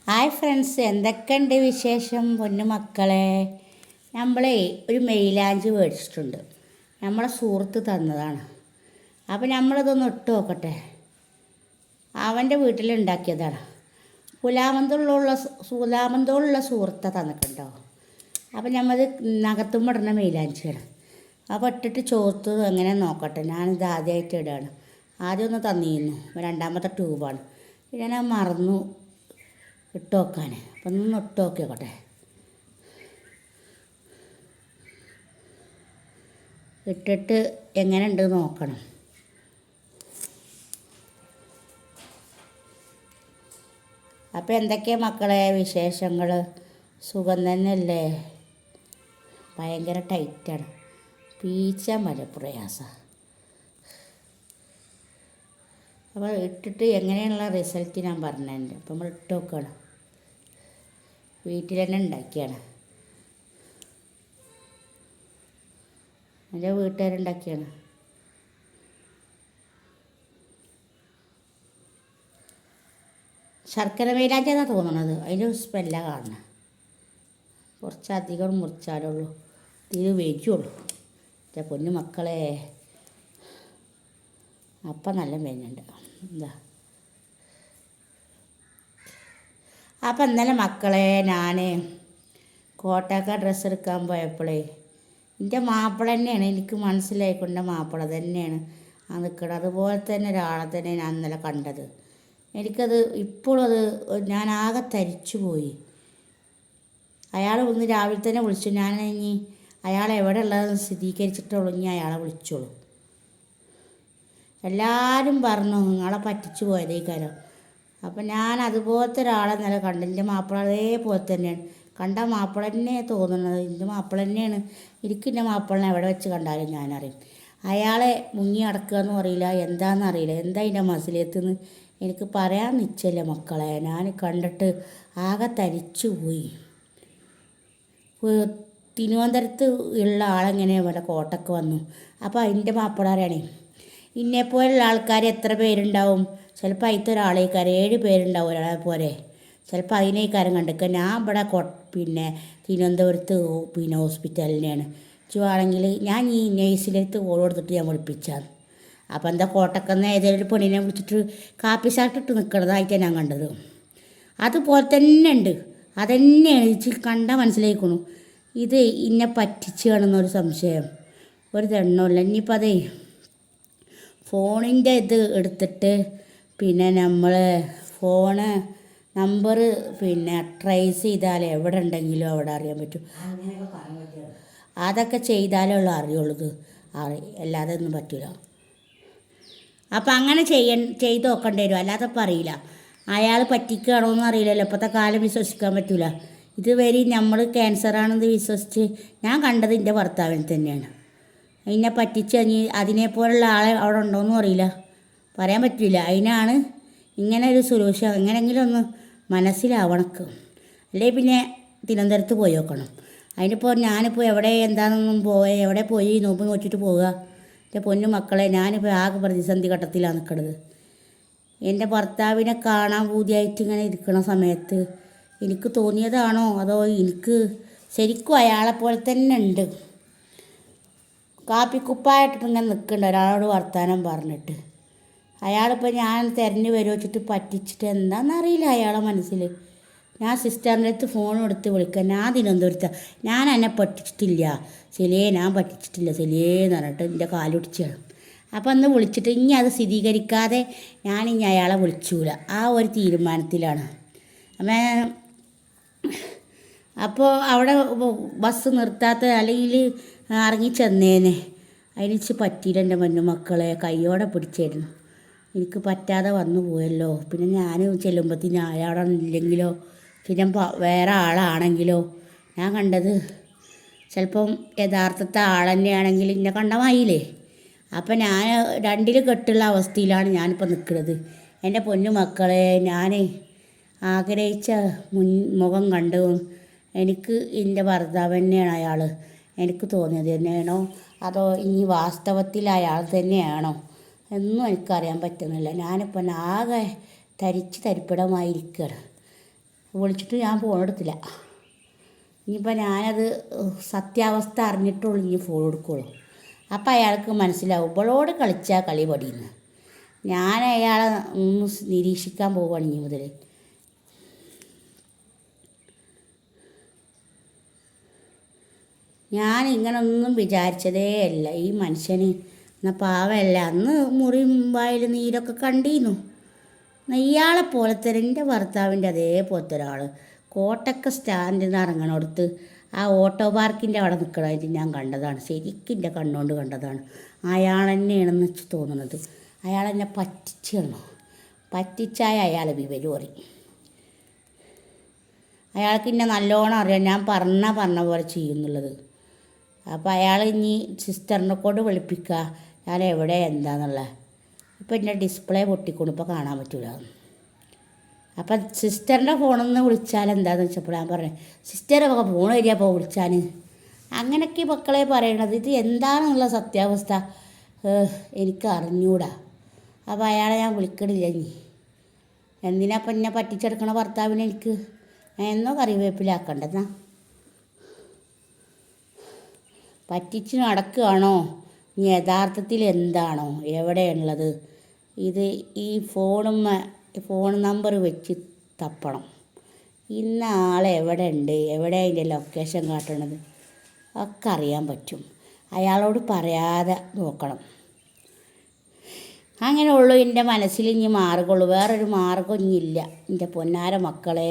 Hi friends, എന്തൊക്കെയുണ്ട് വിശേഷം പൊന്നു മക്കളെ? നമ്മളെ ഒരു മെയിലാഞ്ചി മേടിച്ചിട്ടുണ്ട്. നമ്മളെ സുഹൃത്ത് തന്നതാണ്. അപ്പോൾ നമ്മളിതൊന്ന് ഇട്ട് നോക്കട്ടെ. അവൻ്റെ വീട്ടിലുണ്ടാക്കിയതാണ്. പുലാമന്തോളുള്ള സുഹൃത്തെ തന്നിട്ടുണ്ടോ? അപ്പോൾ നമ്മൾ നഖത്തുമ്പിടുന്ന മെയിലാഞ്ചിയാണ്. അപ്പോൾ ഇട്ടിട്ട് ചോർത്ത് എങ്ങനെ നോക്കട്ടെ. ഞാനിത് ആദ്യമായിട്ട് ഇടുകയാണ്. ആദ്യം ഒന്ന് തന്നിരുന്നു, രണ്ടാമത്തെ ട്യൂബാണ്. പിന്നെ ഞാൻ മറന്നു ഇട്ട് നോക്കാൻ. അപ്പം ഒന്ന് ഇട്ട് നോക്കിയോട്ടെ. ഇട്ടിട്ട് എങ്ങനെ ഉണ്ട് നോക്കണം. അപ്പോൾ എന്തൊക്കെയാണ് മക്കളെ വിശേഷങ്ങൾ? സുഖം തന്നെയല്ലേ? ഭയങ്കര ടൈറ്റാണ്, പീച്ചാൻ വളരെ പ്രയാസം. അപ്പോൾ ഇട്ടിട്ട് എങ്ങനെയുള്ള റിസൾട്ട് ഞാൻ പറഞ്ഞിട്ടുണ്ട്. അപ്പം നമ്മൾ ഇട്ട് നോക്കണം. വീട്ടിൽ തന്നെ ഉണ്ടാക്കിയാണ്, എൻ്റെ വീട്ടുകാരുണ്ടാക്കിയാണ്. ശർക്കര മൈലാഞ്ചിയാണ് തോന്നണത്. അതിൻ്റെ സ്മെല്ലാണ് കാണുന്നത്. കുറച്ചധികം മുറിച്ചാലുള്ളൂ ഇത് വേവിച്ചുള്ളൂ. എൻ്റെ പൊന്നു മക്കളെ, അപ്പം നല്ല വേനുണ്ട്. എന്താ അപ്പം ഇന്നലെ മക്കളെ ഞാൻ കോട്ടയക്ക ഡ്രസ്സ് എടുക്കാൻ പോയപ്പോഴേ എൻ്റെ മാപ്പിള തന്നെയാണ്, എനിക്ക് മനസ്സിലായിക്കൊണ്ട് മാപ്പിള തന്നെയാണ് ആ നിൽക്കണം. അതുപോലെ തന്നെ ഒരാളെ തന്നെ ഞാൻ ഇന്നലെ കണ്ടത്. എനിക്കത് ഇപ്പോഴത് ഞാൻ ആകെ തരിച്ചു പോയി. അയാൾ ഒന്ന് രാവിലെ തന്നെ വിളിച്ചു. ഞാൻ ഇനി അയാൾ എവിടെ ഉള്ളതെന്ന് സ്ഥിരീകരിച്ചിട്ടുള്ളൂ ഇനി അയാളെ വിളിച്ചോളൂ. എല്ലാവരും പറഞ്ഞു നിങ്ങളെ പറ്റിച്ചു പോയതേ കാര്യം. അപ്പം ഞാൻ അതുപോലത്തെ ഒരാളെ നില കണ്ടു. എൻ്റെ മാപ്പിള അതേപോലെ തന്നെയാണ്. കണ്ട മാപ്പിള തന്നെ തോന്നുന്നത് എൻ്റെ മാപ്പിള തന്നെയാണ്. എൻ്റെ മാപ്പിളനെ എവിടെ വെച്ച് കണ്ടാലും ഞാനറിയും. അയാളെ മുങ്ങി അടക്കുകയെന്നും അറിയില്ല, എന്താണെന്നറിയില്ല. എന്താ അതിൻ്റെ മസിലത്തുനിന്ന് എനിക്ക് പറയാൻ നിശ്ചയില്ല മക്കളെ. ഞാൻ കണ്ടിട്ട് ആകെ തരിച്ചു പോയി. തിരുവനന്തപുരത്ത് ഉള്ള ആളെങ്ങനെ ഇവിടെ കോട്ടയ്ക്ക് വന്നു. അപ്പോൾ അതിൻ്റെ മാപ്പിള അറിയണേ, ഇന്നെപ്പോലുള്ള ആൾക്കാർ എത്ര പേരുണ്ടാവും? ചിലപ്പോൾ അതിലത്തെ ഒരാളേക്കാരം 7 പേരുണ്ടാവും ഒരാളെ പോലെ. ചിലപ്പോൾ അതിനേക്കാരം കണ്ടിക്കുക. ഞാൻ ഇവിടെ തിരുവനന്തപുരത്ത് ഹോസ്പിറ്റലിനെയാണ് ചുവാണെങ്കിൽ ഞാൻ ഈ നേഴ്സിലേക്ക് കോൾ കൊടുത്തിട്ട് ഞാൻ വിളിപ്പിച്ചാണ്. അപ്പോൾ എന്താ കോട്ടക്കന്ന് ഏതെങ്കിലും ഒരു പെണ്ണിനെ വിളിച്ചിട്ട് കാപ്പി ഷർട്ടിട്ട് നിൽക്കണതായിട്ടാണ് ഞാൻ കണ്ടത്. അതുപോലെ തന്നെ ഉണ്ട്. അതന്നെയാണ് ഇത് കണ്ടാൽ മനസ്സിലായിക്കണു. ഇത് ഇന്നെ പറ്റിച്ചാണെന്നൊരു സംശയം ഒരു തെണ്ണമില്ല. ഇനിയിപ്പോൾ അതേ ഫോണിൻ്റെ ഇത് എടുത്തിട്ട് നമ്മൾ ഫോണ് നമ്പർ ട്രേസ് ചെയ്താൽ എവിടെ ഉണ്ടെങ്കിലും അവിടെ അറിയാൻ പറ്റും. അതൊക്കെ ചെയ്താലുള്ള അറിയുള്ളത് അല്ലാതെ ഒന്നും പറ്റില്ല. അപ്പം അങ്ങനെ ചെയ്ത് നോക്കേണ്ടി വരും. അല്ലാതെ പറയില്ല. അയാൾ പറ്റിക്കുകയാണോ എന്ന് അറിയില്ലല്ലോ. ഇപ്പോഴത്തെ കാലം വിശ്വസിക്കാൻ പറ്റില്ല. ഇതുവരെ നമ്മൾ ക്യാൻസറാണെന്ന് വിശ്വസിച്ച് ഞാൻ കണ്ടത് എൻ്റെ ഭർത്താവിനെ തന്നെയാണ്. അതിനെ പറ്റിച്ച് അതിനെപ്പോലുള്ള ആളെ അവിടെ ഉണ്ടോയെന്നും അറിയില്ല, പറയാൻ പറ്റില്ല. അതിനാണ് ഇങ്ങനെ ഒരു സൊല്യൂഷൻ എങ്ങനെയെങ്കിലും ഒന്ന് മനസ്സിലാവണക്ക്. അല്ലേ പിന്നെ തിരുവനന്തപുരത്ത് പോയി നോക്കണം. അതിനിപ്പോൾ ഞാനിപ്പോൾ എവിടെ പോയി നോമ്പ് നോക്കിയിട്ട് പോവുക? എൻ്റെ പൊന്നു മക്കളെ, ഞാനിപ്പോൾ ആകെ പ്രതിസന്ധി ഘട്ടത്തിലാണ് നിൽക്കുന്നത്. എൻ്റെ ഭർത്താവിനെ കാണാൻ പൂതിയായിട്ട് ഇങ്ങനെ ഇരിക്കുന്ന സമയത്ത് എനിക്ക് തോന്നിയതാണോ അതോ എനിക്ക് ശരിക്കും അയാളെപ്പോലെ തന്നെ ഉണ്ട്. കാപ്പിക്കുപ്പായിട്ടിട്ട് ഇങ്ങനെ നിൽക്കുന്നുണ്ട് ഒരാളോട് വർത്തമാനം പറഞ്ഞിട്ട്. അയാളിപ്പോൾ ഞാൻ തിരഞ്ഞു വരുമോ വെച്ചിട്ട് പറ്റിച്ചിട്ട് എന്താണെന്നറിയില്ല അയാളെ മനസ്സിൽ. ഞാൻ സിസ്റ്ററിൻ്റെ അടുത്ത് ഫോൺ എടുത്ത് വിളിക്കുക. ഞാൻ തിരുവനന്തപുരത്ത്, ഞാൻ എന്നെ പറ്റിച്ചിട്ടില്ല ശരിയേ, ഞാൻ പറ്റിച്ചിട്ടില്ല ശരിയേന്ന് പറഞ്ഞിട്ട് എൻ്റെ കാലുടിച്ചാണ്. അപ്പോൾ അന്ന് വിളിച്ചിട്ട് ഇനി അത് സ്ഥിരീകരിക്കാതെ ഞാനിനി അയാളെ വിളിച്ചൂല, ആ ഒരു തീരുമാനത്തിലാണ്. അപ്പോൾ അവിടെ ബസ് നിർത്താത്ത അല്ലെങ്കിൽ ഇറങ്ങി ചെന്നേനെ. അതിനിച്ച് പറ്റിയില്ല എൻ്റെ പൊന്നു മക്കളെ. കയ്യോടെ പിടിച്ചായിരുന്നു. എനിക്ക് പറ്റാതെ വന്നു പോയല്ലോ. പിന്നെ ഞാൻ ചെല്ലുമ്പോഴത്തേന് അയാളില്ലെങ്കിലോ പിന്നെ വേറെ ആളാണെങ്കിലോ. ഞാൻ കണ്ടത് ചിലപ്പം യഥാർത്ഥത്തെ ആൾ തന്നെയാണെങ്കിൽ എന്നെ കണ്ടമായില്ലേ. അപ്പം ഞാൻ രണ്ടിൽ കെട്ടുള്ള അവസ്ഥയിലാണ് ഞാനിപ്പോൾ നിൽക്കുന്നത്. എൻ്റെ പൊന്നു മക്കളെ, ഞാൻ ആഗ്രഹിച്ച മുഖം കണ്ടു. എനിക്ക് എൻ്റെ ഭർത്താവ് തന്നെയാണ് അയാൾ. എനിക്ക് തോന്നിയത് തന്നെയാണോ അതോ ഇനി വാസ്തവത്തിൽ അയാൾ തന്നെയാണോ എന്നും എനിക്കറിയാൻ പറ്റുന്നില്ല. ഞാനിപ്പോൾ ആകെ തരിപ്പിടമായിരിക്കുകയാണ്. വിളിച്ചിട്ട് ഞാൻ ഫോൺ എടുത്തില്ല. ഇനിയിപ്പോൾ ഞാനത് സത്യാവസ്ഥ അറിഞ്ഞിട്ടുള്ളൂ ഇനി ഫോൺ എടുക്കുള്ളൂ. അപ്പം അയാൾക്ക് മനസ്സിലാവും ഇവളോട് കളിച്ചാൽ കളി പടിയുന്നു. ഞാൻ അയാളെ ഒന്ന് നിരീക്ഷിക്കാൻ പോവുകയാണ് ഇനി മുതൽ. ഞാൻ ഇങ്ങനൊന്നും വിചാരിച്ചതേ അല്ല. ഈ മനുഷ്യന് എന്നാൽ പാവമല്ല. അന്ന് മുറിയും വായിൽ നീരൊക്കെ കണ്ടിരുന്നു. ഇയാളെ പോലത്തെ എൻ്റെ ഭർത്താവിൻ്റെ അതേപോലത്തെ ഒരാൾ കോട്ടക്ക സ്റ്റാൻഡിൽ നിന്ന് ഇറങ്ങണടുത്ത് ആ ഓട്ടോ പാർക്കിൻ്റെ അവിടെ നിൽക്കണമായിട്ട് ഞാൻ കണ്ടതാണ്. ശരിക്കും എൻ്റെ കണ്ണുകൊണ്ട് കണ്ടതാണ്. അയാൾ തന്നെയാണെന്ന് വെച്ച് തോന്നുന്നത്. അയാളെന്നെ പറ്റിച്ചാണോ? പറ്റിച്ചായ അയാൾ വിവരം പറയും. അയാൾക്ക് എന്നെ നല്ലോണം അറിയാം ഞാൻ പറഞ്ഞ പോലെ ചെയ്യുന്നുള്ളത്. അപ്പോൾ അയാൾ ഇനി സിസ്റ്ററിനെ കൊണ്ട് വിളിപ്പിക്കുക ഞാൻ എവിടെ എന്താണെന്നുള്ളത്. ഇപ്പോൾ എൻ്റെ ഡിസ്പ്ലേ പൊട്ടിക്കൊണ്ട് ഇപ്പോൾ കാണാൻ പറ്റില്ല. അപ്പം സിസ്റ്ററിൻ്റെ ഫോണിൽ നിന്ന് വിളിച്ചാൽ എന്താണെന്ന് വെച്ചപ്പോൾ ഞാൻ പറഞ്ഞു സിസ്റ്ററെ ഫോൺ വരിക അപ്പോൾ വിളിച്ചാൽ. അങ്ങനെയൊക്കെ മക്കളെ പറയണത്. ഇത് എന്താണെന്നുള്ള സത്യാവസ്ഥ എനിക്ക് അറിഞ്ഞൂടാ. അപ്പോൾ അയാളെ ഞാൻ വിളിക്കണില്ല. ഇനി എന്തിനാ അപ്പം എന്നെ പറ്റിച്ചെടുക്കണ ഭർത്താവിനെ എനിക്ക് എന്നോ കറിവേപ്പിലാക്കണ്ടെന്നാ പറ്റിച്ച് നടക്കുകയാണോ? ഇനി യഥാർത്ഥത്തിൽ എന്താണോ എവിടെയുള്ളത്? ഇത് ഈ ഫോൺ നമ്പർ വെച്ച് തപ്പണം. ഇന്ന ആൾ എവിടെ ഉണ്ട്, എവിടെ അതിൻ്റെ ലൊക്കേഷൻ കാട്ടണത് ഒക്കെ അറിയാൻ പറ്റും. അയാളോട് പറയാതെ നോക്കണം. അങ്ങനെ ഉള്ളൂ എൻ്റെ മനസ്സിൽ ഇനി മാർഗമുള്ളൂ. വേറൊരു മാർഗം ഇനിയില്ല. എൻ്റെ പൊന്നാര മക്കളെ,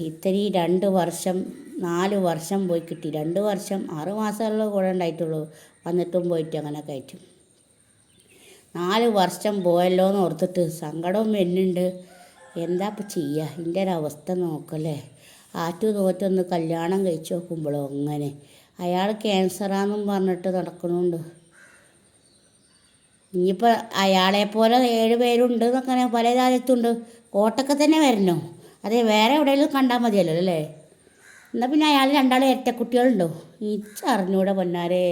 ഇത്തിരി 2 വർഷം 4 വർഷം പോയി കിട്ടി. 2 വർഷം 6 മാസമുള്ള കൂടെ ഉണ്ടായിട്ടുള്ളൂ. വന്നിട്ടും പോയിട്ട് അങ്ങനെയൊക്കെ ആയിട്ട് 4 വർഷം പോയല്ലോ എന്ന് ഓർത്തിട്ട് സങ്കടവും വരുന്നുണ്ട്. എന്താ ഇപ്പം ചെയ്യുക? എൻ്റെ ഒരവസ്ഥ നോക്കല്ലേ. തോറ്റൊന്ന് കല്യാണം കഴിച്ച് നോക്കുമ്പോഴോ അങ്ങനെ അയാൾ ക്യാൻസറാന്നും പറഞ്ഞിട്ട് നടക്കണുണ്ട്. ഇനിയിപ്പോൾ അയാളെപ്പോലെ 7 പേരുണ്ട് എന്നൊക്കെ പല രാജ്യത്തുണ്ട്. കോട്ടൊക്കെ തന്നെ വരണോ? അതെ, വേറെ എവിടെയെങ്കിലും കണ്ടാൽ മതിയല്ലോ അല്ലേ? എന്നാൽ പിന്നെ അയാൾ 2 ഇരട്ടക്കുട്ടികളുണ്ടോ? അറിഞ്ഞൂടെ പൊന്നാരെ.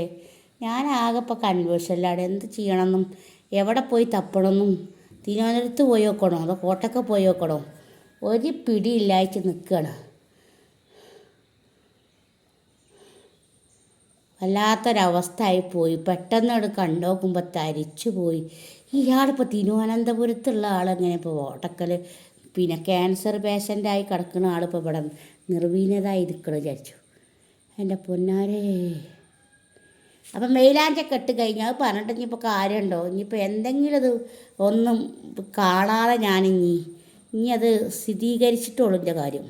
ഞാനാകെ ഇപ്പോൾ കൺഫ്യൂഷനിലാണ്. എന്ത് ചെയ്യണമെന്നും എവിടെ പോയി തപ്പണമെന്നും. തിരുവനന്തപുരത്ത് പോയി നോക്കണോ അതോ കോട്ടൊക്കെ പോയി നോക്കണോ? ഒരു പിടിയില്ലായിട്ട് നിൽക്കുകയാണ്. വല്ലാത്തൊരവസ്ഥയായിപ്പോയി. പെട്ടെന്ന് കണ്ടു നോക്കുമ്പോൾ തരിച്ചു പോയി. ഇയാളിപ്പോൾ തിരുവനന്തപുരത്തുള്ള ആളെങ്ങനെ ഇപ്പോൾ കോട്ടക്കൽ പിന്നെ ക്യാൻസർ പേഷ്യൻ്റായി കിടക്കുന്ന ആളിപ്പോൾ ഇവിടെ നിർവീനതായി ഇരിക്കണം വിചാരിച്ചു. എൻ്റെ പൊന്നാരേ. അപ്പം മെയിലാഞ്ചൊക്കെ ഇട്ട് കഴിഞ്ഞാൽ അത് പറഞ്ഞിട്ട് ഇനിയിപ്പോൾ കാര്യമുണ്ടോ? ഇനിയിപ്പോൾ എന്തെങ്കിലും അത് ഒന്നും കാണാതെ ഇനി അത് സ്ഥിരീകരിച്ചിട്ടുള്ളൂ എൻ്റെ കാര്യം.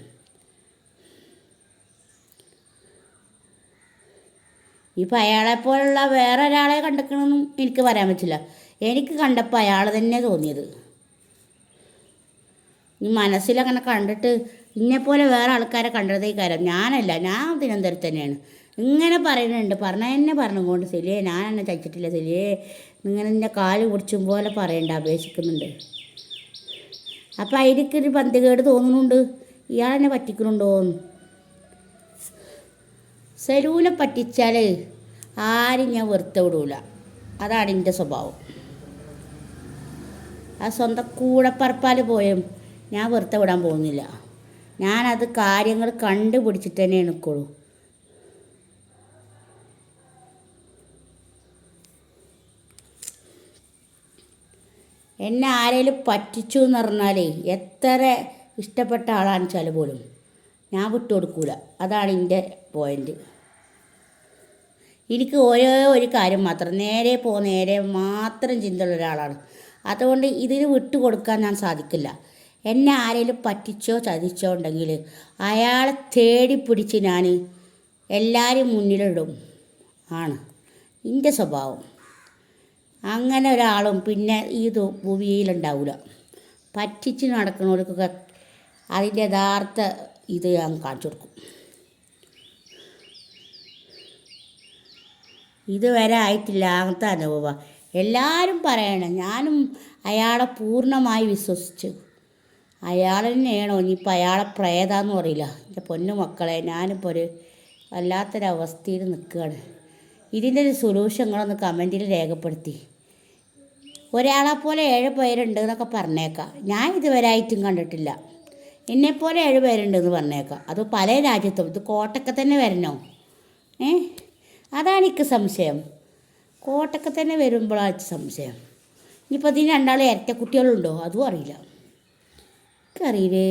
ഇപ്പം അയാളെപ്പോലുള്ള വേറെ ഒരാളെ കണ്ടിക്കണമെന്നും എനിക്ക് പറയാൻ പറ്റില്ല. എനിക്ക് കണ്ടപ്പോൾ അയാൾ തന്നെ തോന്നിയത്. ഈ മനസ്സിലങ്ങനെ കണ്ടിട്ട് ഇന്നെപ്പോലെ വേറെ ആൾക്കാരെ കണ്ടതേ കാര്യം ഞാനല്ല. ഞാൻ തിരുവനന്തപുരത്ത് തന്നെയാണ്. ഇങ്ങനെ പറയുന്നുണ്ട്. പറഞ്ഞ പറഞ്ഞുകൊണ്ട് ശരിയേ ഞാൻ എന്നെ ചച്ചിട്ടില്ല ശരിയേ ഇങ്ങനെ എൻ്റെ കാല് കുടിച്ചും പോലെ പറയണ്ട അപേക്ഷിക്കുന്നുണ്ട്. അപ്പം അതിലേക്കൊരു പന്തികേട് തോന്നുന്നുണ്ട്. ഇയാളെന്നെ പറ്റിക്കുന്നുണ്ടോന്ന്. സലൂനെ പറ്റിച്ചാൽ ആരും ഞാൻ വെറുതെ വിടൂല. അതാണ് എൻ്റെ സ്വഭാവം. ആ സ്വന്തം കൂടപ്പറപ്പാൽ പോയും ഞാൻ വെറുതെ വിടാൻ പോകുന്നില്ല. ഞാനത് കാര്യങ്ങൾ കണ്ടുപിടിച്ചിട്ട് തന്നെ നിൽക്കുള്ളൂ. എന്നെ ആരെങ്കിലും പറ്റിച്ചു എന്ന് പറഞ്ഞാലേ എത്ര ഇഷ്ടപ്പെട്ട ആളാണെന്ന് വെച്ചാൽ പോലും ഞാൻ വിട്ടുകൊടുക്കൂല. അതാണ് എൻ്റെ പോയിൻ്റ്. എനിക്ക് ഒരു കാര്യം മാത്രം നേരെ മാത്രം ചിന്തയുള്ള ഒരാളാണ്. അതുകൊണ്ട് ഇതിന് വിട്ടുകൊടുക്കാൻ ഞാൻ സാധിക്കില്ല. എന്നെ ആരെങ്കിലും പറ്റിച്ചോ ചതിച്ചോ ഉണ്ടെങ്കിൽ അയാളെ തേടി പിടിച്ച് ഞാൻ എല്ലാവരും മുന്നിലിടും ആണ് എൻ്റെ സ്വഭാവം. അങ്ങനെ ഒരാളും പിന്നെ ഈ ഭൂമിയിലുണ്ടാവില്ല. പറ്റിച്ച് നടക്കുന്നവർക്കൊക്കെ അതിൻ്റെ യഥാർത്ഥ ഇത് ഞാൻ കാണിച്ചു കൊടുക്കും. ഇതുവരെ ആയിട്ടില്ല അങ്ങനത്തെ അനുഭവം. എല്ലാവരും പറയണം. ഞാനും അയാളെ പൂർണ്ണമായി വിശ്വസിച്ചു. അയാൾ തന്നെയാണോ ഇനിയിപ്പോൾ അയാളെ പ്രേതാന്ന് പറയില്ല. എൻ്റെ പൊന്നു മക്കളെ, ഞാനിപ്പോൾ ഒരു വല്ലാത്തൊരവസ്ഥയിൽ നിൽക്കുകയാണ്. ഇതിൻ്റെ ഒരു സൊല്യൂഷൻ നിങ്ങളൊന്ന് കമൻറ്റിൽ രേഖപ്പെടുത്തി. ഒരാളെപ്പോലെ 7 പേരുണ്ട് എന്നൊക്കെ പറഞ്ഞേക്കാം. ഞാൻ ഇതുവരെ ആയിട്ടും കണ്ടിട്ടില്ല. എന്നെപ്പോലെ 7 പേരുണ്ടെന്ന് പറഞ്ഞേക്കാം. അത് പല രാജ്യത്തും. ഇത് കോട്ടൊക്കെ തന്നെ വരണോ? അതാണ് എനിക്ക് സംശയം. കോട്ടൊക്കെ തന്നെ വരുമ്പോഴാണ് സംശയം. ഇനിയിപ്പോൾ ഇതിന് രണ്ടാളും ഇരട്ട കുട്ടികളുണ്ടോ അതും അറിയില്ല. എനിക്കറിയില്ലേ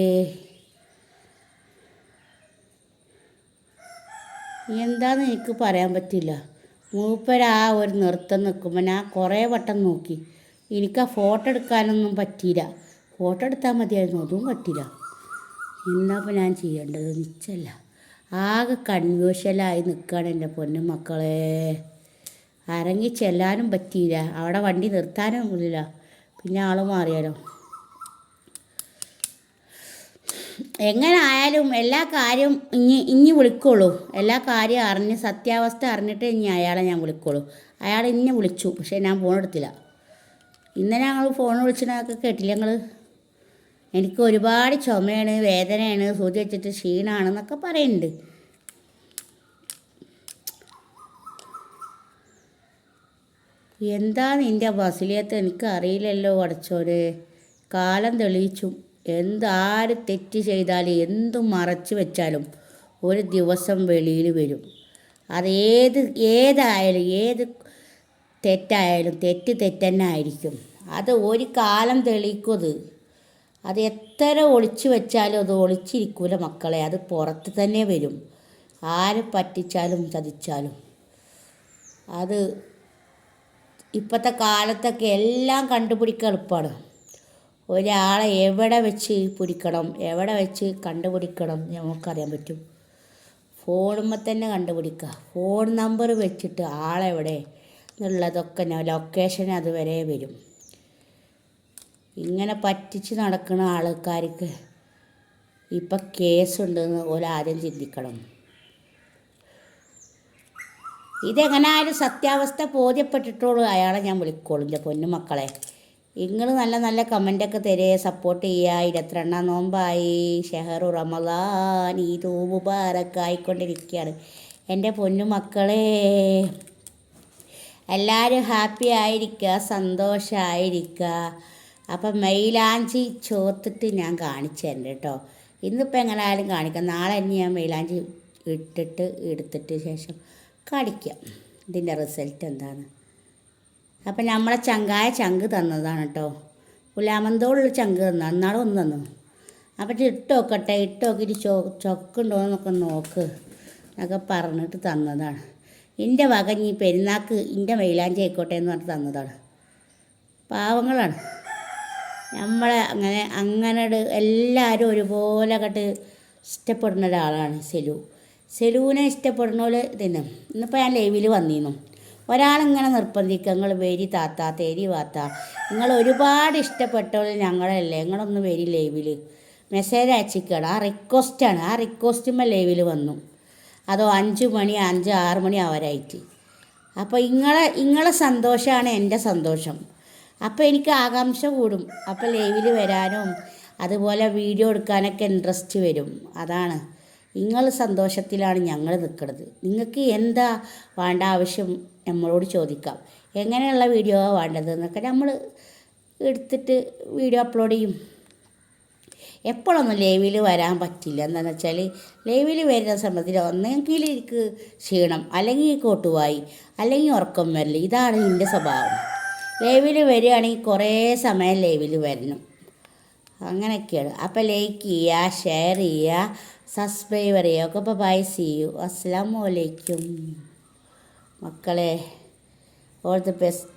എന്താണെന്ന് എനിക്ക് പറയാൻ പറ്റില്ല. മൂപ്പരാ ഒരു നൃത്തം നിൽക്കുമ്പോൾ ഞാൻ കുറേ വട്ടം നോക്കി. എനിക്ക് ആ ഫോട്ടോ എടുക്കാനൊന്നും പറ്റിയില്ല. ഫോട്ടോ എടുത്താൽ മതിയായിരുന്നു, അതും പറ്റില്ല. എന്നാപ്പോൾ ഞാൻ ചെയ്യേണ്ടത് നിശ്ചയല്ല. ആകെ കൺഫ്യൂഷനായി നിൽക്കുകയാണ് എൻ്റെ പൊന്നും മക്കളെ. അരങ്ങി ചെല്ലാനും പറ്റിയില്ല, അവിടെ വണ്ടി നിർത്താനും ഇല്ല. പിന്നെ ആൾ മാറിയാലോ. എങ്ങനെ ആയാലും എല്ലാ കാര്യവും ഇനി വിളിക്കുള്ളൂ. എല്ലാ കാര്യം അറിഞ്ഞ് സത്യാവസ്ഥ അറിഞ്ഞിട്ട് ഇനി അയാളെ ഞാൻ വിളിക്കുള്ളൂ. അയാൾ ഇന്നെ വിളിച്ചു, പക്ഷേ ഞാൻ ഫോൺ എടുത്തില്ല. ഇന്നലെ ഞങ്ങൾ ഫോൺ വിളിച്ചതൊക്കെ കേട്ടില്ല ഞങ്ങൾ. എനിക്ക് ഒരുപാട് ചുമയാണ്, വേദനയാണ്, സൂചി വെച്ചിട്ട് ക്ഷീണമാണെന്നൊക്കെ പറയുന്നുണ്ട്. എന്താ നിൻ്റെ ബസിലിയത്ത് എനിക്കറിയില്ലല്ലോ അടച്ചോര്. കാലം തെളിയിച്ചു. ആര് തെറ്റ് ചെയ്താലും എന്തും മറച്ചു വെച്ചാലും ഒരു ദിവസം വെളിയിൽ വരും. ഏതായാലും ഏത് തെറ്റായാലും തെറ്റ് തന്നെ ആയിരിക്കും. അത് ഒരു കാലം തെളിയിക്കും. അത് എത്ര ഒളിച്ചു വെച്ചാലും അത് ഒളിച്ചിരിക്കൂല മക്കളെ. അത് പുറത്ത് തന്നെ വരും. ആര് പറ്റിച്ചാലും ചതിച്ചാലും. അത് ഇപ്പോഴത്തെ കാലത്തൊക്കെ എല്ലാം കണ്ടുപിടിക്കാൻ എളുപ്പമാണ്. ഒരാളെ എവിടെ വെച്ച് പിടിക്കണം, എവിടെ വെച്ച് കണ്ടുപിടിക്കണം നമുക്കറിയാൻ പറ്റും. ഫോണുമ്പോൾ തന്നെ കണ്ടുപിടിക്കുക. ഫോൺ നമ്പർ വെച്ചിട്ട് ആളെവിടെ എന്നുള്ളതൊക്കെ ലൊക്കേഷൻ അതുവരെ വരും. ഇങ്ങനെ പറ്റിച്ച് നടക്കുന്ന ആൾക്കാർക്ക് ഇപ്പം കേസുണ്ടെന്ന് ആദ്യം ചിന്തിക്കണം. ഇതെങ്ങനായാലും സത്യാവസ്ഥ ബോധ്യപ്പെട്ടിട്ടുള്ളൂ അയാളെ ഞാൻ വിളിക്കോളൂ. എൻ്റെ പൊന്നു മക്കളെ, നിങ്ങൾ നല്ല നല്ല കമൻ്റൊക്കെ തരുക, സപ്പോർട്ട് ചെയ്യുക. 22 നോമ്പായി, ഷെഹറു റമദാൻ, ഈദ് മുബാറക്ക് ആയിക്കൊണ്ടിരിക്കുകയാണ് എൻ്റെ പൊന്നു മക്കളെ. എല്ലാവരും ഹാപ്പി ആയിരിക്കുക, സന്തോഷമായിരിക്കുക. അപ്പം മൈലാഞ്ചി ചോർത്തിട്ട് ഞാൻ കാണിച്ചു തരണ്ട കേട്ടോ. ഇന്നിപ്പോൾ എങ്ങനെയായാലും കാണിക്കാം. നാളെ തന്നെ ഞാൻ മൈലാഞ്ചി എടുത്തിട്ട് ശേഷം കാണിക്കാം ഇതിൻ്റെ റിസൾട്ട് എന്താണ്. അപ്പം നമ്മളെ ചങ്ക് തന്നതാണ് കേട്ടോ. പുലാമന്തോളുള്ള ചങ്ക് തന്നു, അന്നാളും ഒന്ന് തന്നു. അപ്പം ഇട്ട് നോക്കട്ടെ, ഇട്ട് നോക്കിയിട്ട് ചൊക്കുണ്ടോ എന്നൊക്കെ നോക്ക് എന്നൊക്കെ പറഞ്ഞിട്ട് തന്നതാണ്. എൻ്റെ വക നീ പെരുന്നാക്ക് എൻ്റെ മൈലാഞ്ചി ആയിക്കോട്ടെ എന്ന് പറഞ്ഞിട്ട് തന്നതാണ്. പാവങ്ങളാണ് നമ്മളെ. അങ്ങനെ എല്ലാവരും ഒരുപോലെ അങ്ങോട്ട് ഇഷ്ടപ്പെടുന്ന ഒരാളാണ് സെലൂനെ ഇഷ്ടപ്പെടുന്ന പോലെ തിന്നും. ഇന്നിപ്പോൾ ഞാൻ ലൈവിൽ വന്നിരുന്നു. ഒരാളിങ്ങനെ നിർബന്ധിക്കുക, നിങ്ങൾ വരി താത്ത, തേരി വാത്ത, നിങ്ങൾ ഒരുപാട് ഇഷ്ടപ്പെട്ടവർ ഞങ്ങളല്ലേ, നിങ്ങളൊന്ന് വരി ലൈവിൽ മെസ്സേജ് അയച്ചിരിക്കുകയാണ്. ആ റിക്വസ്റ്റാണ്. ആ റിക്വസ്റ്റുമ്പോൾ ലൈവിൽ വന്നു. അതോ 5 മണി 6 മണി അവരായിട്ട്. അപ്പോൾ ഇങ്ങളെ സന്തോഷമാണ് എൻ്റെ സന്തോഷം. അപ്പോൾ എനിക്ക് ആകാംക്ഷ കൂടും. അപ്പോൾ ലൈവിൽ വരാനും അതുപോലെ വീഡിയോ എടുക്കാനൊക്കെ ഇൻട്രസ്റ്റ് വരും. അതാണ്, നിങ്ങൾ സന്തോഷത്തിലാണ് ഞങ്ങൾ നിൽക്കുന്നത്. നിങ്ങൾക്ക് എന്താ വേണ്ട ആവശ്യം നമ്മളോട് ചോദിക്കാം. എങ്ങനെയുള്ള വീഡിയോ വേണ്ടത് എന്നൊക്കെ നമ്മൾ എടുത്തിട്ട് വീഡിയോ അപ്ലോഡ് ചെയ്യും. എപ്പോഴൊന്നും ലൈവിൽ വരാൻ പറ്റില്ല. എന്താണെന്ന് വെച്ചാൽ ലൈവിൽ വരുന്ന സമയത്തിൽ ഒന്നെങ്കിൽ എനിക്ക് ക്ഷീണം, അല്ലെങ്കിൽ കോട്ടുവായി, അല്ലെങ്കിൽ ഉറക്കം വരില്ല. ഇതാണ് എൻ്റെ സ്വഭാവം. ലൈവിൽ വരികയാണെങ്കിൽ കുറേ സമയം ലൈവിൽ വരണം. അങ്ങനെയൊക്കെയാണ്. അപ്പോൾ ലൈക്ക് ചെയ്യുക, ഷെയർ ചെയ്യുക, സബ്സ്ക്രൈബ് ചെയ്യുക ഒക്കെ. അപ്പോൾ ബൈ, സീ യു. അസ്സലാമു അലൈക്കും മക്കളെ. All the best.